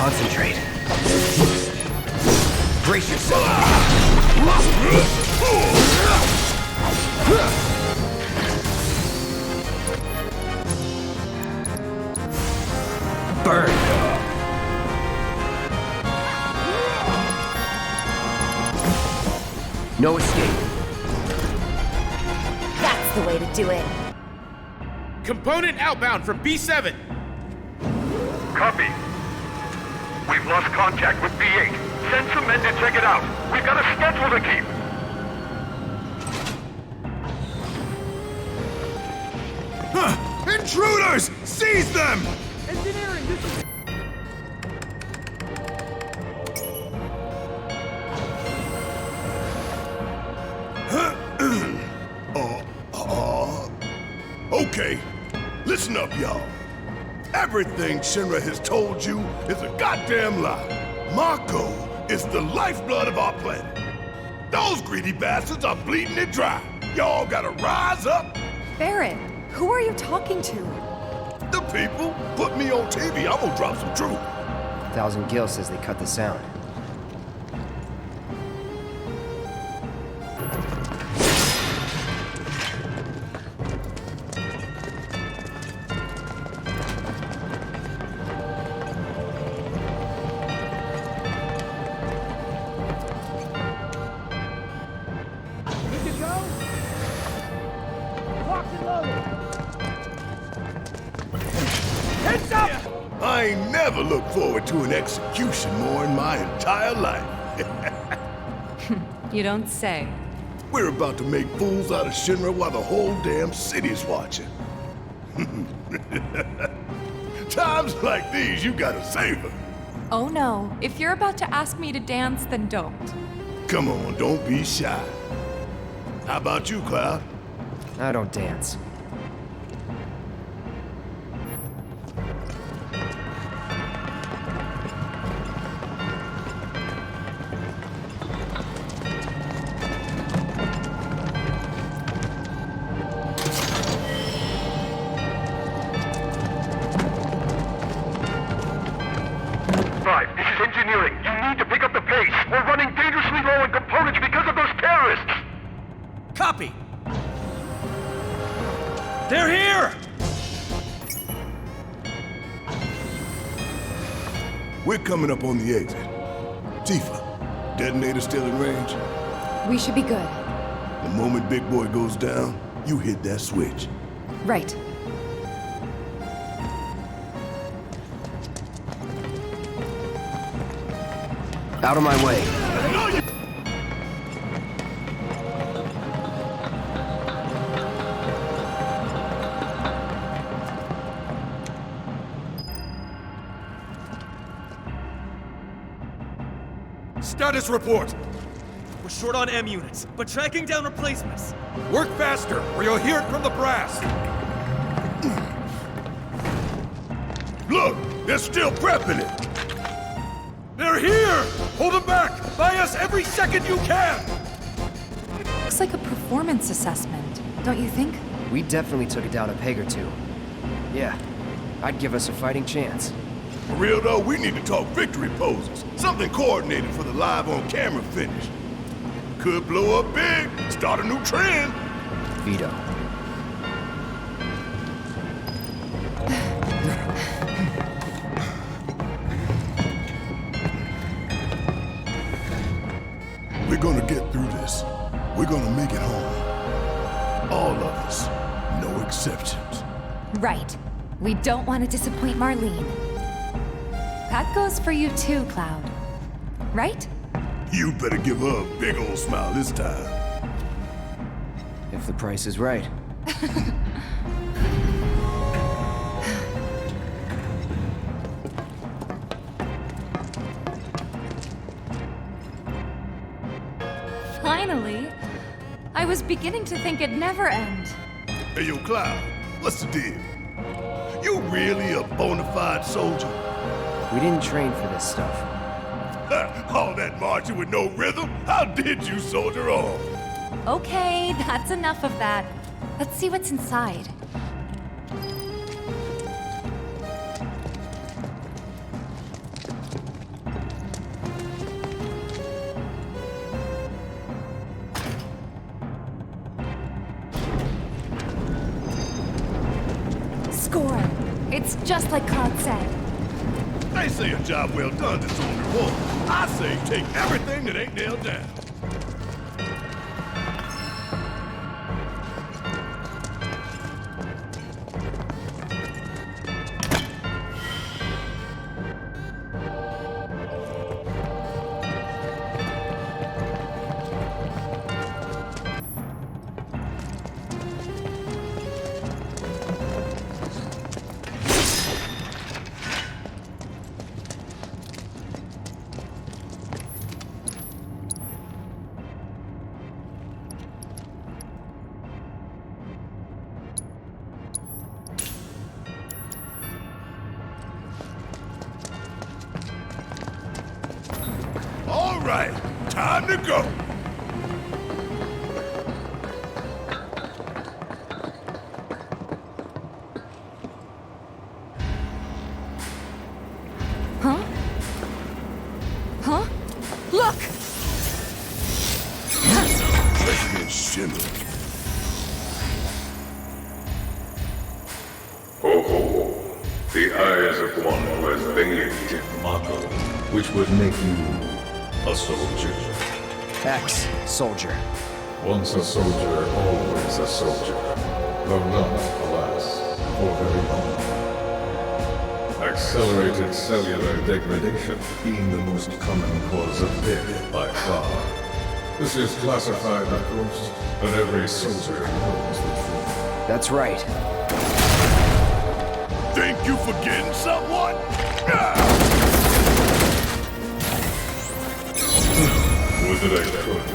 Concentrate. Brace yourself. Burn. No escape. That's the way to do it. Component outbound from B7. Copy. We've lost contact with B8. Send some men to check it out. We've got a schedule to keep. Intruders! Seize them! Engineering, this is... Okay, listen up, y'all. Everything Shinra has told you is a goddamn lie. Mako is the lifeblood of our planet. Those greedy bastards are bleeding it dry. Y'all gotta rise up. Barrett, who are you talking to? The people put me on TV. I'm gonna drop some truth. 1,000 Gil says they cut the sound. I ain't never looked forward to an execution more in my entire life. You don't say. We're about to make fools out of Shinra while the whole damn city's watching. Times like these, you gotta savor. Oh no, if you're about to ask me to dance, then don't. Come on, don't be shy. How about you, Cloud? I don't dance. This is engineering. You need to pick up the pace. We're running dangerously low on components because of those terrorists. Copy. They're here! We're coming up on the exit. Tifa, detonator still in range? We should be good. The moment Big Boy goes down, you hit that switch. Right. Out of my way. Status report! We're short on M units, but tracking down replacements. Work faster, or you'll hear it from the brass! Look, they're still prepping it. They're here! Hold them back! Buy us every second you can! Looks like a performance assessment, don't you think? We definitely took it down a peg or two. Yeah, I'd give us a fighting chance. For real though, we need to talk victory poses. Something coordinated for the live on camera finish. Could blow up big, start a new trend. Veto. We're gonna get through this. We're gonna make it home. All of us. No exceptions. Right. We don't want to disappoint Marlene. That goes for you too, Cloud. Right? You better give her a big old smile this time. If the price is right. Finally. I was beginning to think it'd never end. Hey, yo, Cloud, what's the deal? You really a bona fide soldier? We didn't train for this stuff. All that marching with no rhythm? How did you soldier on? Okay, that's enough of that. Let's see what's inside. score. It's just like Cloud said. They say a job well done is on reward. I say take everything that ain't nailed down. All right, time to go. Huh? Huh? Look! President Shinra. Ho ho! The eyes of one who has bathed in Mako, which would make you a soldier. Ex-soldier. Once a soldier, always a soldier. Though not, alas, for very long. Accelerated cellular degradation being the most common cause of death by far. This is classified, of course, but every soldier knows the truth. That's right. Think you forgetting someone? Would that I could.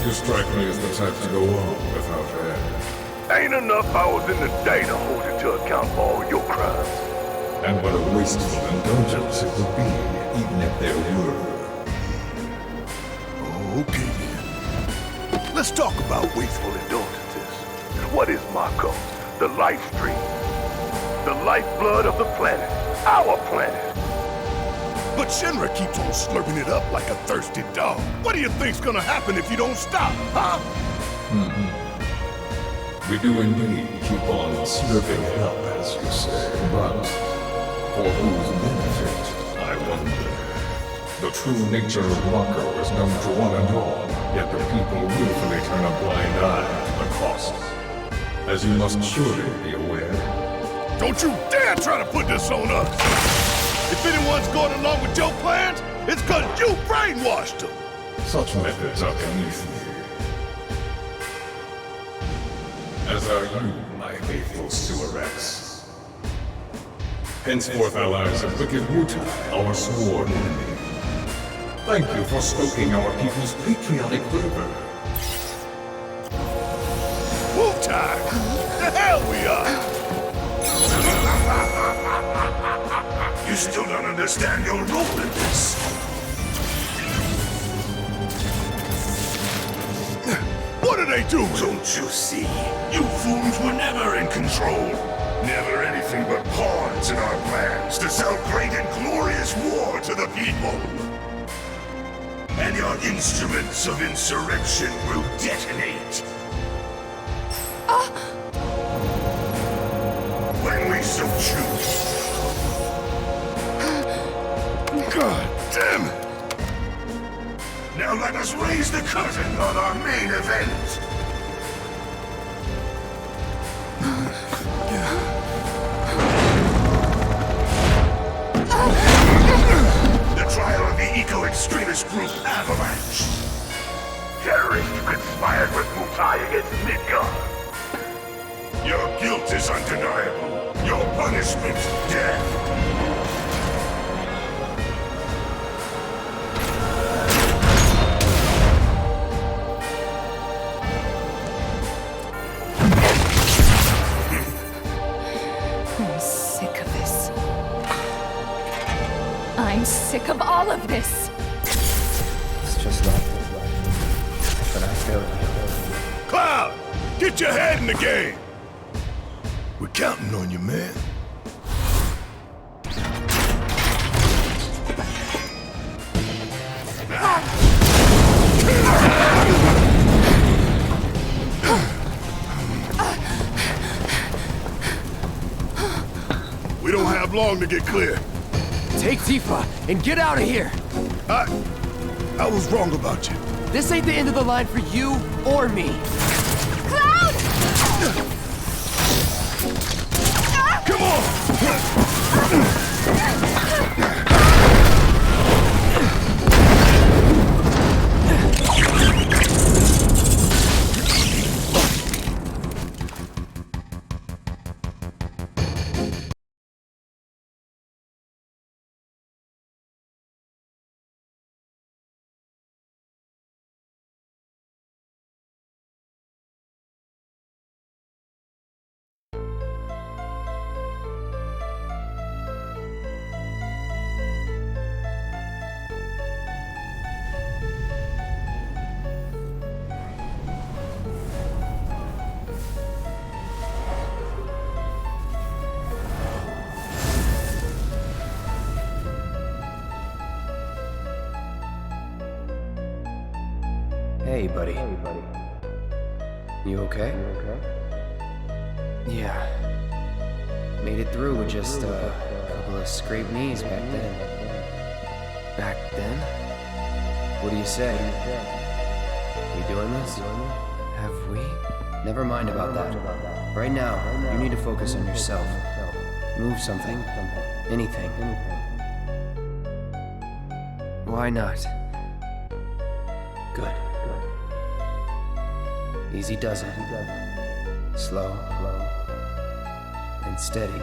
You strike me as the type to go on without end. Ain't enough hours in the day to hold you to account for all your crimes. And what a wasteful indulgence it would be, even if there were. Okay then. Let's talk about Wasteful indulgences. What is Mako? The life stream. The lifeblood of the planet. Our planet. But Shinra keeps on slurping it up like a thirsty dog. What do you think's gonna happen if you don't stop, huh? We do indeed keep on slurping it up, as you say, but for whose benefit, I wonder. The true nature of Mako is known to one and all, yet the people willfully turn a blind eye to the cost. As you must surely be aware. Don't you dare try to put this on us! If anyone's going along with your plans, it's 'cause you brainwashed them! Such methods are beneath me. As are you, my faithful Sewer Rex. Henceforth allies of wicked Wutai, our sworn enemy. Thank you for stoking our people's patriotic fervor. Wutai! The hell we are! You still don't understand your role in this. What are they doing? Don't you see? You fools were never in control. Never anything but pawns in our plans to sell great and glorious war to the people. And your instruments of insurrection will detonate. When we so choose. God damn it! Now let us raise the curtain on our main event. The trial of the eco-extremist group Avalanche. Terrorists who conspired with Wutai against Midgard. Your guilt is undeniable. Your punishment, death. I'm sick of all of this! It's just not right. But I failed you. Cloud! Get your head in the game! We're counting on you, man. We don't have long to get clear. Take Tifa and get out of here! I was wrong about you. This ain't the end of the line for you or me. Cloud! Come on! Hey, buddy. You okay? Yeah. Made it through with just a couple of scraped knees back then. Back then? What do you say? We doing this? Have we? Never mind about that. Right now, you need to focus on yourself. Move something. Anything. Why not? Good. Easy does it. Slow. And steady.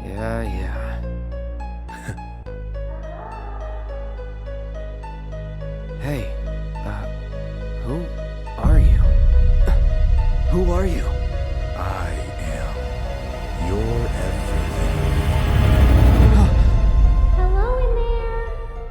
Yeah. Hey, who are you? Who are you?